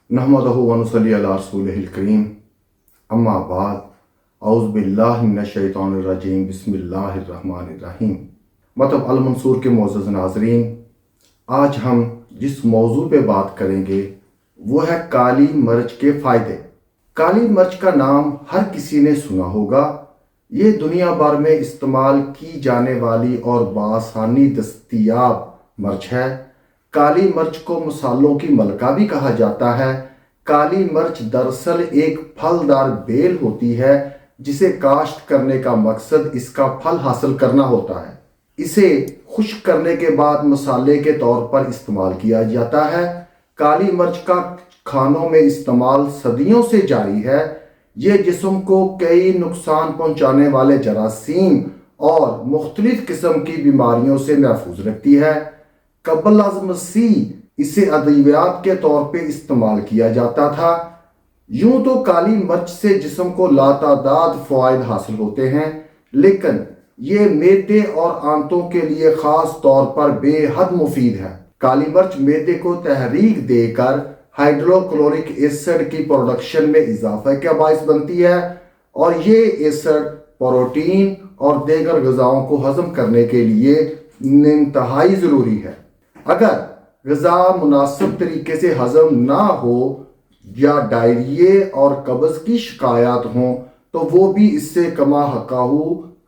नहमदहु व नुसल्ली अला रसूलिहिल करीम अम्मा बाद औज़ु बिल्लाहि मिनश शैतानिर रजीम बिस्मिल्लाहिर रहमानिर रहीम। मतलब अल मंसूर के मोअज़्ज़ज़ नाज़रीन, आज हम जिस मौजू पे बात करेंगे वो है काली मिर्च के फ़ायदे। काली मिर्च का नाम हर किसी ने सुना होगा। ये दुनिया भर में इस्तेमाल की जाने वाली और बआसानी दस्तयाब मिर्च है। काली मिर्च को मसालों की मलका भी कहा जाता है। काली मिर्च दरअसल एक फलदार बेल होती है जिसे काश्त करने का मकसद इसका फल हासिल करना होता है। इसे खुश्क करने के बाद मसाले के तौर पर इस्तेमाल किया जाता है। काली मिर्च का खानों में इस्तेमाल सदियों से जारी है। ये जिस्म को कई नुकसान पहुंचाने वाले जरासीम और मुख्तलिफ किस्म की बीमारियों से महफूज रखती है। कबल अज़ मसीह इसे अद्वियात के तौर पे इस्तेमाल किया जाता था। यूं तो काली मिर्च से जिस्म को लातादाद फ़वाइद हासिल होते हैं, लेकिन ये मैदे और आंतों के लिए ख़ास तौर पर बेहद मुफीद है। काली मिर्च मैदे को तहरीक देकर हाइड्रोक्लोरिक एसिड की प्रोडक्शन में इजाफे का बाइस बनती है और ये एसिड प्रोटीन और दीगर ग़िज़ाओं को हज़म करने के लिए इंतहाई ज़रूरी है। अगर ग़िज़ा मुनासिब तरीके से हज़म ना हो या डायरिये और कब्ज़ की शिकायत हों तो वो भी इससे कमा हकाहू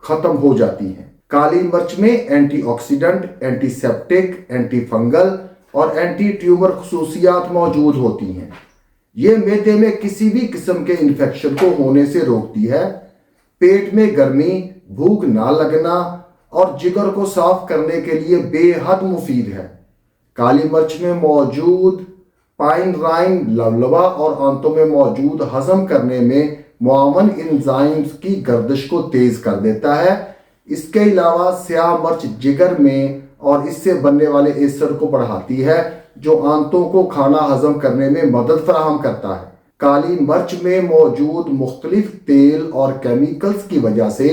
ख़त्म हो जाती हैं। काली मिर्च में एंटीऑक्सीडेंट, एंटीसेप्टिक, एंटी फंगल और एंटी ट्यूमर खुसूसियात मौजूद होती हैं। ये मैदे में किसी भी किस्म के इन्फेक्शन को होने से रोकती है। पेट में गर्मी, भूख ना लगना और जिगर को साफ करने के लिए बेहद मुफीद है। काली मिर्च में मौजूद पाइनराइन लवलवा और आंतों में मौजूद हजम करने में मुआवन एंजाइम्स की गर्दिश को तेज कर देता है। इसके अलावा स्याह मिर्च जिगर में और इससे बनने वाले एसिड को बढ़ाती है जो आंतों को खाना हजम करने में मदद फराहम करता है। काली मिर्च में मौजूद मुख्तलिफ तेल और केमिकल्स की वजह से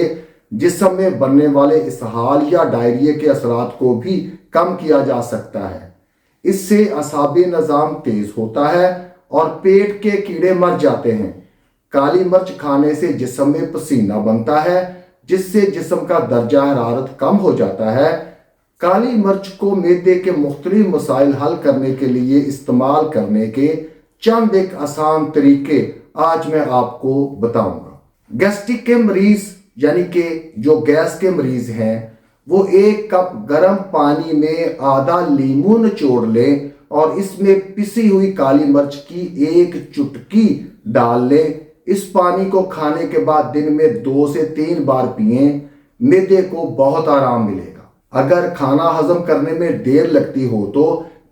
जिस्म में बनने वाले इसहाल या डायरिया के असरात को भी कम किया जा सकता है। इससे असाबी निज़ाम तेज होता है और पेट के कीड़े मर जाते हैं। काली मिर्च खाने से जिस्म में पसीना बनता है जिससे जिस्म का दर्जा हरारत कम हो जाता है। काली मिर्च को मैदे के मुख्तलिफ मसाइल हल करने के लिए इस्तेमाल करने के चंद एक आसान तरीके आज मैं आपको बताऊंगा। गैस्ट्रिक के मरीज यानी कि जो गैस के मरीज हैं वो 1 कप गर्म पानी में आधा लीमू निचोड़ लें और इसमें पिसी हुई काली मिर्च की 1 चुटकी डाल लें। इस पानी को खाने के बाद दिन में 2 से 3 बार पिएं। मैदे को बहुत आराम मिलेगा। अगर खाना हजम करने में देर लगती हो तो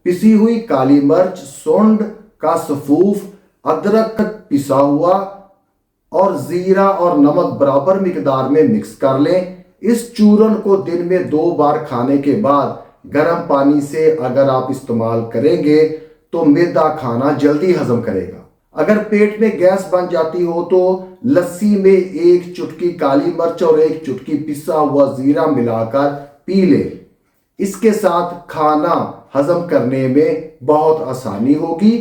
पिसी हुई काली मिर्च, सोंड का सफूफ, अदरक पिसा हुआ और जीरा और नमक बराबर मिकदार में मिक्स कर लें। इस चूरन को दिन में 2 बार खाने के बाद गर्म पानी से अगर आप इस्तेमाल करेंगे तो मैदा खाना जल्दी हजम करेगा। अगर पेट में गैस बन जाती हो तो लस्सी में 1 चुटकी काली मिर्च और 1 चुटकी पिसा हुआ जीरा मिलाकर पी ले। इसके साथ खाना हजम करने में बहुत आसानी होगी।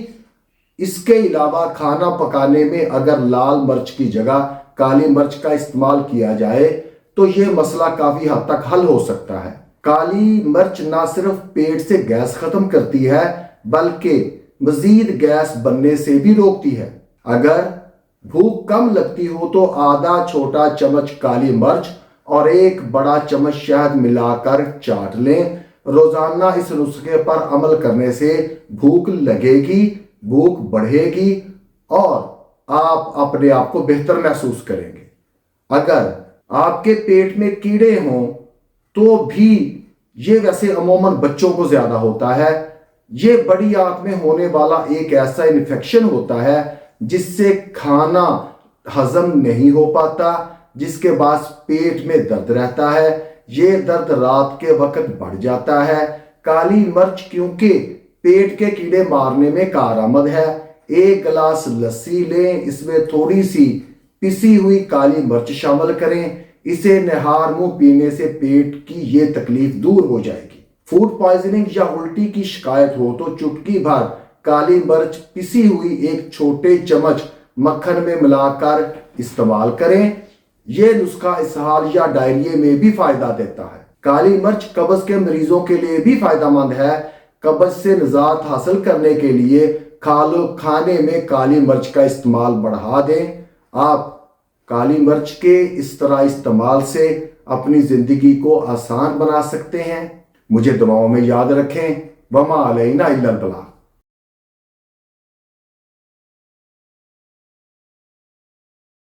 इसके अलावा खाना पकाने में अगर लाल मिर्च की जगह काली मिर्च का इस्तेमाल किया जाए तो यह मसला काफी हद तक हल हो सकता है। काली मिर्च ना सिर्फ पेट से गैस खत्म करती है बल्कि मजीद गैस बनने से भी रोकती है। अगर भूख कम लगती हो तो आधा छोटा चम्मच काली मिर्च और 1 बड़ा चम्मच शहद मिलाकर चाट लें। रोजाना इस नुस्खे पर अमल करने से भूख लगेगी, भूख बढ़ेगी और आप अपने आप को बेहतर महसूस करेंगे। अगर आपके पेट में कीड़े हों तो भी ये वैसे अमूमन बच्चों को ज्यादा होता है। ये बड़ी आंत में होने वाला एक ऐसा इन्फेक्शन होता है जिससे खाना हजम नहीं हो पाता, जिसके बाद पेट में दर्द रहता है। ये दर्द रात के वक्त बढ़ जाता है। काली मिर्च क्योंकि पेट के कीड़े मारने में कारआमद है। 1 गिलास लस्सी लें, इसमें थोड़ी सी पिसी हुई काली मिर्च शामिल करें। इसे निहार मुंह पीने से पेट की ये तकलीफ दूर हो जाएगी। फूड पॉइजनिंग या उल्टी की शिकायत हो तो चुटकी भर کالی مرچ پسی ہوئی ایک چھوٹے چمچ مکھن میں ملا کر استعمال کریں۔ یہ نسخہ اسہال یا ڈائریے میں بھی فائدہ دیتا ہے۔ کالی مرچ قبض کے مریضوں کے لیے بھی فائدہ مند ہے۔ قبض سے نجات حاصل کرنے کے لیے کھانے میں کالی مرچ کا استعمال بڑھا دیں۔ آپ کالی مرچ کے اس طرح استعمال سے اپنی زندگی کو آسان بنا سکتے ہیں۔ مجھے دعاؤں میں یاد رکھیں۔ وما علینا الا البلاغ۔